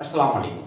আসসালামু আলাইকুম।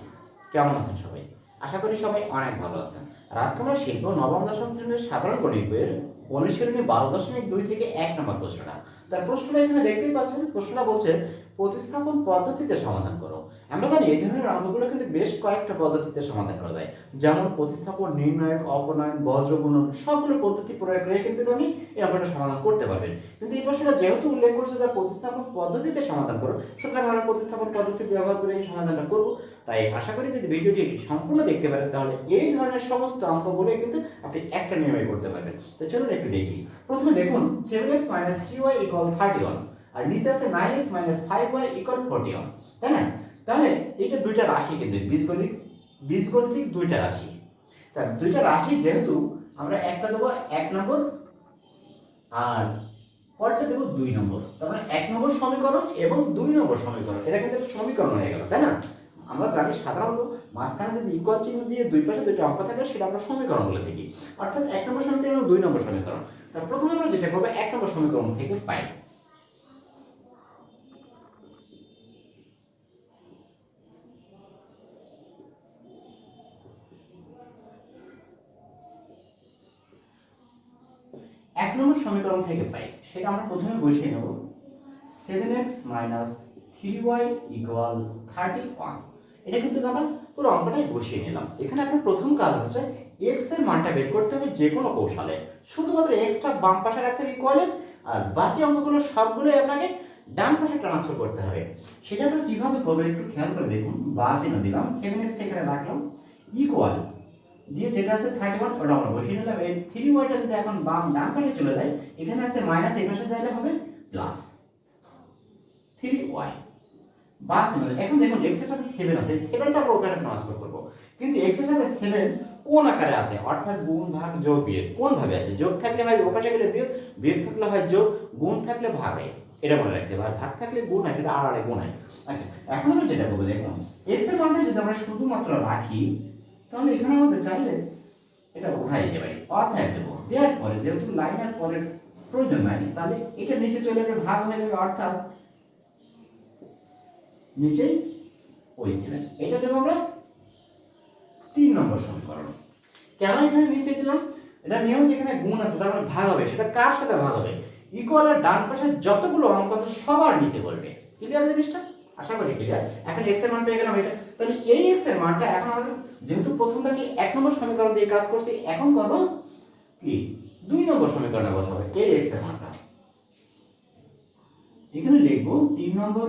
কেমন আছেন সবাই? আশা করি সবাই অনেক ভালো আছেন। আর আজকে আমরা শিখব নবম দশম শ্রেণীর সাধারণ গণিত বইয়ের অনুশীলনী 12.2 থেকে 1 নম্বর প্রশ্নটা। তার প্রশ্নটা এখানে দেখতেই পাচ্ছেন। প্রশ্নটা বলছে প্রতিস্থাপন পদ্ধতিতে সমাধান করো। আমরা জানি এই ধরনের অঙ্কগুলো কিন্তু বেশ কয়েকটা পদ্ধতিতে সমাধান করা যায়। যেমন প্রতিস্থাপন, নির্ণায়ক, অপনয়ন, বজ্রগুণন সবগুলো পদ্ধতি প্রয়োগ করে কিন্তু আপনি এই অঙ্কটা সমাধান করতে পারবেন। কিন্তু এই প্রশ্নটা যেহেতু উল্লেখ করছে যে প্রতিস্থাপন পদ্ধতিতে সমাধান করো, সুতরাং আমরা প্রতিস্থাপন পদ্ধতি ব্যবহার করে এই সমাধানটা করব। তাই আশা করি যদি ভিডিওটি সম্পূর্ণ দেখতে পারেন তাহলে এই ধরনের সমস্ত অঙ্কগুলো কিন্তু আপনি একটা নিয়মে করতে পারবেন। তো চলুন একটু দেখি। প্রথমে দেখুন 7x 3y 31, আর নিচে আছে 9x 5y 41, তাই না? তাহলে এইটা দুইটা রাশি, কিন্তু বীজগণিতিক দুইটা রাশি। তা দুইটা রাশি যেহেতু আমরা একটা দেবো 1 নম্বর আর পরেরটা দেবো 2 নম্বর, তার মানে 1 নম্বর সমীকরণ এবং 2 নম্বর সমীকরণ, এটা কিন্তু একটা সমীকরণ হয়ে গেল, তাই না? আমরা জানি সাধারণত মাঝখানে যদি ইকুয়াল চিহ্ন দিয়ে দুই পাশে দুইটা অঙ্ক থাকে সেটা আমরা সমীকরণ বলে থাকি, অর্থাৎ 1 নম্বর সমীকরণ এবং 2 নম্বর সমীকরণ। তার প্রথমে আমরা যেটা করব 1 নম্বর সমীকরণ থেকে পাই। এক নম্বর সমীকরণ থেকে পাই সেটা আমরা প্রথমে বসিয়ে নেব 7x 3y 31। এটা কিন্তু আমরা পুরো অঙ্কটাই বসিয়ে নিলাম। এখানে আপনার প্রথম কাজ হচ্ছে x এর মানটা বের করতে হবে যে কোনো কৌশলে। শুধুমাত্র x টা বাম পাশে রাখতে হবে ইকুয়ালে, আর বাকি অঙ্কগুলো সবগুলোই আপনাকে ডান পাশে ট্রান্সফার করতে হবে। সেটা আমরা কিভাবে করব একটু খেয়াল করে দেখুন। বা চিহ্ন দিলাম, 7x টা এখানে রাখলাম, ইকুয়াল দিয়ে যেটা আছে 31 ওটা আমরা বসিয়ে নিলাম। এই 3y টা যদি এখন বাম ডান পাশে চলে যায়, এখানে আছে মাইনাস, এই পাশে যাইলে হবে প্লাস 3y। বাস এখন দেখুন x এর সাথে 7 আছে, 7টা আমরা ওখানে ট্রান্সফার করব। কিন্তু x এর সাথে 7 কোন আকারে আছে, অর্থাৎ গুণ ভাগ যোগ বিয়োগ কোন ভাবে আছে? যোগ থাকলে হয় ওপাশে গেলে বিয়োগ, বিয়োগ থাকলে হয় যোগ, গুণ থাকলে ভাগ হয়, এটা মনে রাখতে হবে। আর ভাগ থাকলে গুণ হয়, সেটা আর গুণ হয়। আচ্ছা, এখন আমরা যেটা করব দেখুন, x এর মানটা যদি আমরা শুধুমাত্র রাখি তাহলে এখানে আমাদের চাইলে এটা উঠাই দিতে পারি, অর্থাৎ দেব দেওয়ার পরে যেহেতু লাইনের পরের প্রয়োজন নাই, তাহলে এটা নিচে চলে যাবে, ভাগ হয়ে যাবে, অর্থাৎ নিচেই ওই 7। এটা দেব আমরা 3 নম্বর সমীকরণ। কেন এখানে নিচে দিলাম? এটা নিয়ম যেখানে গুণ আছে তার মানে ভাগ হবে, সেটা কার সাথে ভাগ হবে? ইকুয়াল আর ডান পাশে যতগুলো অঙ্ক আছে সবার নিচে করবে। ক্লিয়ার জিনিসটা? আশা করি ক্লিয়ার। এখন x এর মান পেয়ে গেলাম এটা। তাহলে এই x এর মানটা এখন আমাদের যেহেতু প্রথমটা কি 1 নম্বর সমীকরণ দিয়ে কাজ করছি, এখন করব কি 2 নম্বর সমীকরণে বসাবো এই x এর মানটা। এখানে লিখব 3 নম্বর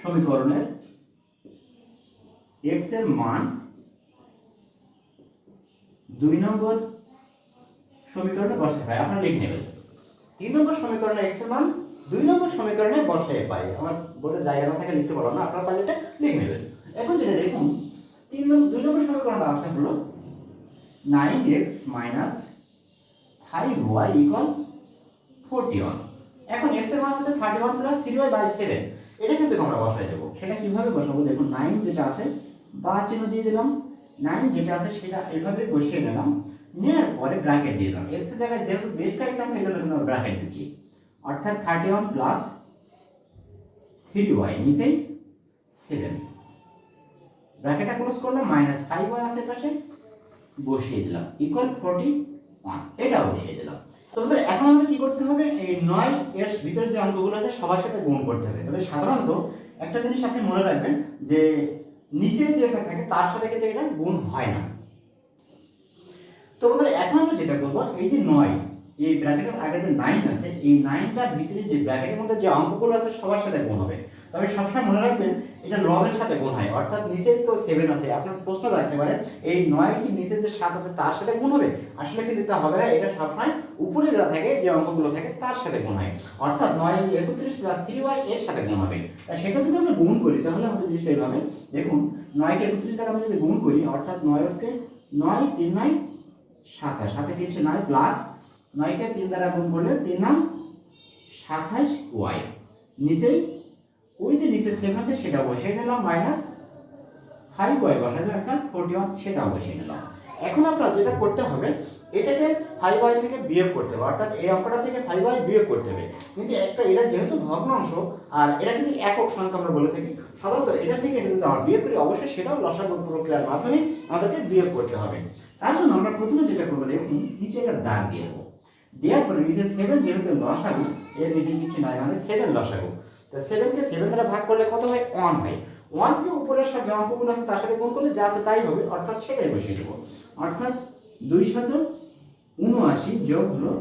সমীকরণের x এর মান 2 নম্বর সমীকরণে বসাতে পাই। আপনারা লিখে নেবেন 3 নম্বর সমীকরণে x এর মান 2 নম্বর সমীকরণে বসাতে পাই। আমার বোর্ডে জায়গা না থাকলে লিখতে পারলাম না, আপনারা পারলে এটা লিখে নেবেন। এখন যেটা দেখুন 2 নম্বর সমীকরণটা আছে হলো 9x 5y 41। এখন x এর মান হচ্ছে 31 3y/7, এটা কিন্তু আমরা বসাই দেব। সেটা কিভাবে বসাবো দেখুন, 9 যেটা আছে বা চিহ্ন দিয়ে দিলাম, 9 যেটা আছে সেটা এইভাবে বসিয়ে নিলাম, নেওয়ার পরে ব্র্যাকেট দিয়ে দিলাম। x এর জায়গায় যেহেতু বেশ কয়েকটা আমরা এজন্য কিন্তু ব্র্যাকেট দিচ্ছি, অর্থাৎ 31 3y নিচেই 7, ব্র্যাকেটটা ক্লোজ করলাম, -5y আছে পাশে বসিয়ে দিলাম ইকুয়াল 41, এটা বসিয়ে দিলাম। তোমাদের এখন আমাদের কি করতে হবে, এই 9 এর ভিতরে যে অঙ্কগুলো আছে সবার সাথে গুণ করতে হবে। তবে সাধারণত একটা জিনিস আপনি মনে রাখবেন যে নিচে যেটা থাকে তার সাথে কিন্তু এটা গুণ হয় না। তো বন্ধুরা এখন আমরা যেটা করব, এই যে 9 এই ব্র্যাকেটের আগে যে 9 আছে, এই 9টার ভিতরে যে ব্র্যাকেটের মধ্যে যে অঙ্কগুলো আছে সবার সাথে গুণ হবে। তবে সবসময় মনে রাখবেন এটা লবের সাথে গুণ হয়, অর্থাৎ নিচে তো 7 আছে, আপনার প্রশ্ন থাকতে পারে এই 9 কি নিচে যে 7 আছে তার সাথে গুণ হবে? আসলে কিন্তু তা হবে না, এটা সবসময় উপরে যা থাকে যে অঙ্কগুলো থাকে তার সাথে গুণ হয়, অর্থাৎ 9 31 3y এর সাথে গুণ হবে। আর সেটা যদি আমরা গুণ করি তাহলে আমাদের জিনিসটা এইভাবে দেখুন, 9 কে 31 দ্বারা আমরা যদি গুণ করি, অর্থাৎ 9 কে 9 3 9 27, সাথে কিছু 9 প্লাস 9 কে 3 দ্বারা গুণ করলে 3 9 27y, নিচেই ওই যে নিচে 7 আছে সেটা বসিয়ে নিলাম, -5y বসাতে অর্থাৎ 41 সেটা বসিয়ে নিলাম। এখন আপনারা যেটা করতে হবে, এটাকে 5y থেকে বিয়োগ করতে হবে, অর্থাৎ এই অঙ্কটা থেকে 5y বিয়োগ করতে হবে। কিন্তু একটা এটা যেহেতু ভগ্নাংশ আর এটা কিন্তু একক সংখ্যা আমরা বলে থাকি, সাধারণত এটা থেকে এটা যদি আমরা বিয়োগ করি অবশ্যই সেটাও লসাগু প্রক্রিয়ার মাধ্যমে আমাদেরকে বিয়োগ করতে হবে। তার জন্য আমরা প্রথমে যেটা করবো, দেখুন নিচে একটা দাগ দিয়ে দেবো, দেওয়ার পরে নিচে 7 যেহেতু লসাগু, এর নিচে কিছু নাই মানে 7 লসাগু, তো 7 কে 7 দ্বারা ভাগ করলে কত হয় 1 হয়। 1 কে উপরের সাথে যে অঙ্কগুলো আছে তার সাথে গুণ করলে যা আছে তাই হবে, অর্থাৎ সেটাই বসিয়ে দেবো। অর্থাৎ 279 যোগ হলো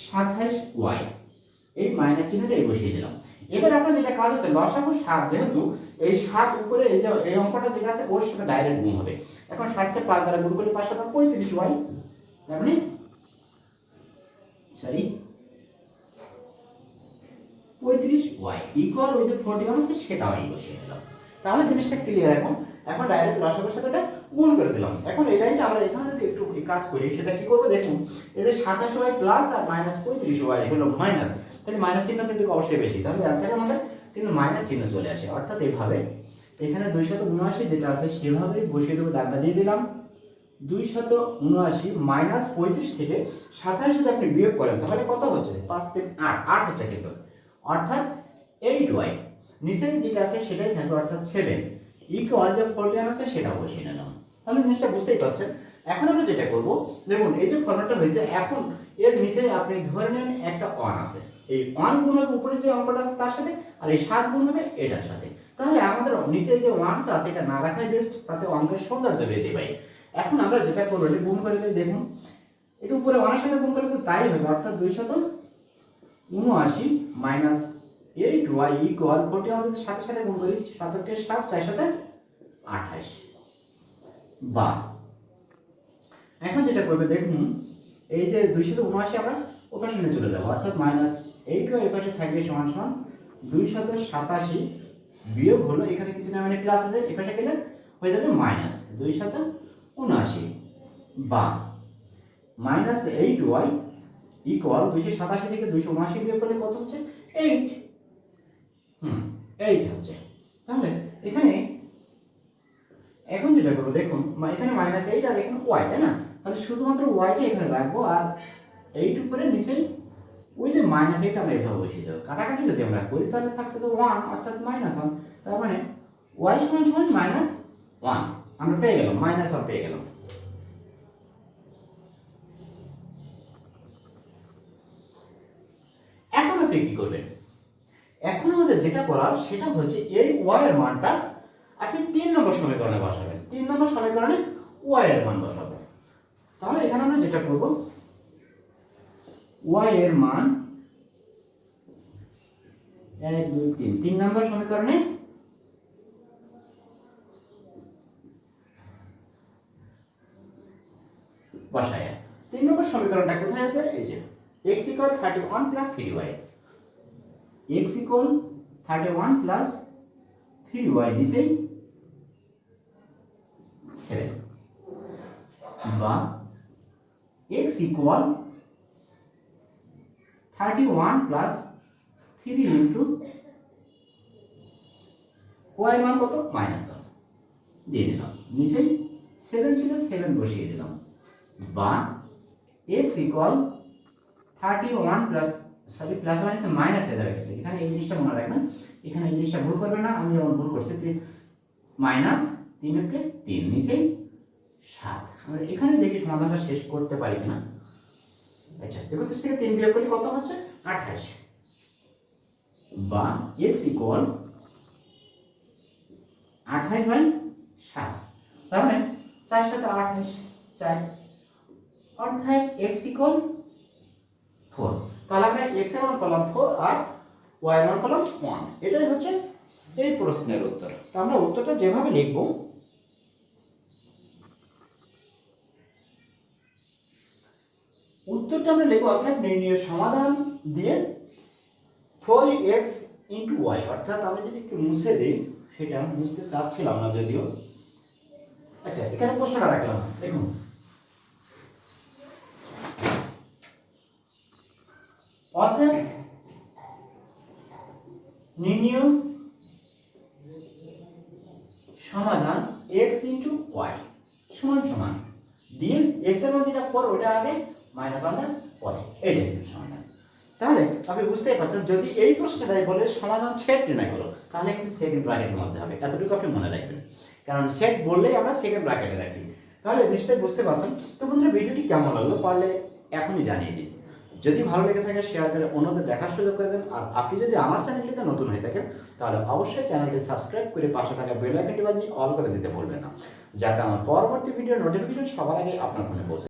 27y, এই মাইনাস চিহ্নটাই বসিয়ে দিলাম। এবার আমরা যেটা কাজ হচ্ছে লসাগু 7, যেহেতু এই 7 উপরে এই যে এই অঙ্কটা যেটা আছে ওর সাথে ডাইরেক্ট গুণ হবে। এখন 7 কে 5 দ্বারা গুণ করলে 5 7 35y, তার মানে সরি 35y ইকুয়াল ওই যে 41 আছে সেটাও এই বসিয়ে দিলাম। তাহলে জিনিসটা ক্লিয়ার। এখন ডাইরেক্ট লসাগুর সাথে এটা গুণ করে দিলাম। এখন এই লাইনটা আমরা এখানে যদি একটু কাজ করি সেটা কি করব, দেখুন এই যে 27y প্লাস আর মাইনাস 35y হলো মাইনাস, তাহলে মাইনাস চিহ্ন কিন্তু অবশ্যই বেশি, তাহলে অ্যানসারে আমাদের কিন্তু মাইনাস চিহ্ন চলে আসে। অর্থাৎ এইভাবে এখানে 279 যেটা আছে সেভাবেই বসিয়ে দেবো, দাগটা দিয়ে দিলাম। 279 মাইনাস 35 থেকে 27 যদি আপনি বিয়োগ করেন তাহলে কত হচ্ছে, 5 3 8 8 হচ্ছে কিন্তু, অর্থাৎ 8y নিচে যেটা আছে সেটাই থাকবে, অর্থাৎ 7 ইকুয়াল যে 41 আছে সেটা বসিয়ে নিলাম। তাহলে জিনিসটা বুঝতেই পারছেন। এখন আমরা যেটা করব, দেখুন এই যে ফর্মুলাটা হয়েছে, এখন এর নিচে আপনি ধরে নেন একটা 1 আছে, এই 1 গুণ হবে উপরে যে অঙ্কটা আছে তার সাথে, আর এই 7 গুণ হবে এটার সাথে। তাহলে আমাদের নিচে যে 1টা আছে এটা না রাখাই বেস্ট, তাতে অঙ্কের সৌন্দর্য বৃদ্ধি পায়। এখন আমরা যেটা করব, এটা গুণ করে দিই, দেখুন এটা উপরে 1 এর সাথে গুণ করলে তো তাই হবে, অর্থাৎ 279 মাইনাস 8y ইকুয়াল 41 যদি 7 এর সাথে গুণ করি, 7 কে 7 4 সাথে 28 বা এখন যেটা করবে, দেখুন এই যে 279 আমরা ওপাশে নিয়ে চলে যাব, অর্থাৎ মাইনাস 8y এপাশে থাকবে সমান সমান 287 বিয়োগ হলো এখানে কিছু না মানে প্লাস আছে, এপাশে গেলে হয়ে যাবে মাইনাস 279 বা মাইনাস 8y ইকুয়াল 287 থেকে 279 বিয়োগ করলে কত হচ্ছে 8, 8 হচ্ছে। তাহলে এখানে এখন যেটা করব, দেখুন এখানে মাইনাস 8 আর এখানে y, তাই না? তাহলে শুধুমাত্র y টা এখানে রাখবো আর 8 উপরে নিচে ওই যে মাইনাস 8 আমরা এভাবে বসিয়ে দেব। কাটাকাটি যদি আমরা করি তাহলে থাকছে তো 1 অর্থাৎ মাইনাস 1, তার মানে y সমান সমান মাইনাস 1 আমরা পেয়ে গেলাম, মাইনাস 1 পেয়ে গেলাম। এখন আপনি কি করবেন, এখন আমাদের যেটা করার সেটা হচ্ছে এই y এর মানটা আপনি 3 নম্বর সমীকরণে বসাবেন। 3 নম্বর সমীকরণে y এর মান বসাবেন। তাহলে এখানে আমরা যেটা করব, y এর মান 1 2 3 3 নম্বর সমীকরণে বসায়। 3 নম্বর সমীকরণটা কোথায় আছে, এই যে x 31 3y, x 31 3y নিচে 7 বা x 31 3 ইনটু y মান কত -1 দিয়ে দিলাম, নিচে 7 ছিল 7 বসিয়ে দিলাম বা x 31 sorry plus minus minus হয়ে যাবে, এখানে এই জিনিসটা মনে রাখবেন, এখানে এই জিনিসটা ভুল করবেন না, আমি যেমন ভুল করছি মাইনাস 3 কে 3 নিচে 7। আমরা এখানে দেখি সমাধানটা শেষ করতে পারি কিনা। আচ্ছা 31 থেকে 3 বিয়োগ করলে কত হচ্ছে 28 বা x 28/7, তার মানে 4 7 28 4, অর্থাৎ x 4। তাহলে আমরা x এর মান পেলাম 4 আর y এর মান পেলাম 1। এটাই হচ্ছে এই প্রশ্নের উত্তর। তো আমরা উত্তরটা যেভাবে লিখব, উত্তরটা আমরা লিখব অর্থাৎ নির্ণয় সমাধান দিয়ে 4x y, অর্থাৎ আমি যদি একটু মুছে দিই, সেটা মুছতে চাচ্ছিলাম না যদিও। আচ্ছা এখানে প্রশ্নটা রাখলাম, দেখুন অর্থাৎ নির্ণয় সমাধান x y সমান সমান দিয়ে এক্স এর মান যেটা 4 ওটা আগে মাইনাস 1 পরে, এই টাইপের সমাধান। তাহলে আপনি বুঝতেই পারছেন যদি এই প্রশ্নটাই বলে সমাধান সেট নির্ণয় করো তাহলে কিন্তু সেকেন্ড ব্র্যাকেটের মধ্যে হবে, এতটুকু আপনি মনে রাখবেন, কারণ সেট বললেই আমরা সেকেন্ড ব্র্যাকেটে রাখি। তাহলে নিশ্চয়ই বুঝতে পারছেন। তো বন্ধুরা ভিডিওটি কেমন লাগলো পারলে এখনই জানিয়ে দিন, যদি ভালো লেগে থাকে শেয়ার করে অন্যদের দেখার সুযোগ করে দেন। আর আপনি যদি আমার চ্যানেলটিতে নতুন হয়ে থাকেন তাহলে অবশ্যই চ্যানেলটি সাবস্ক্রাইব করে পাশে থাকা বেল আইকনটি বাজিয়ে অল করে দিতে ভুলবেন না, যাতে আমার পরবর্তী ভিডিওর নোটিফিকেশন সবার আগে আপনার ফোনে পৌঁছে।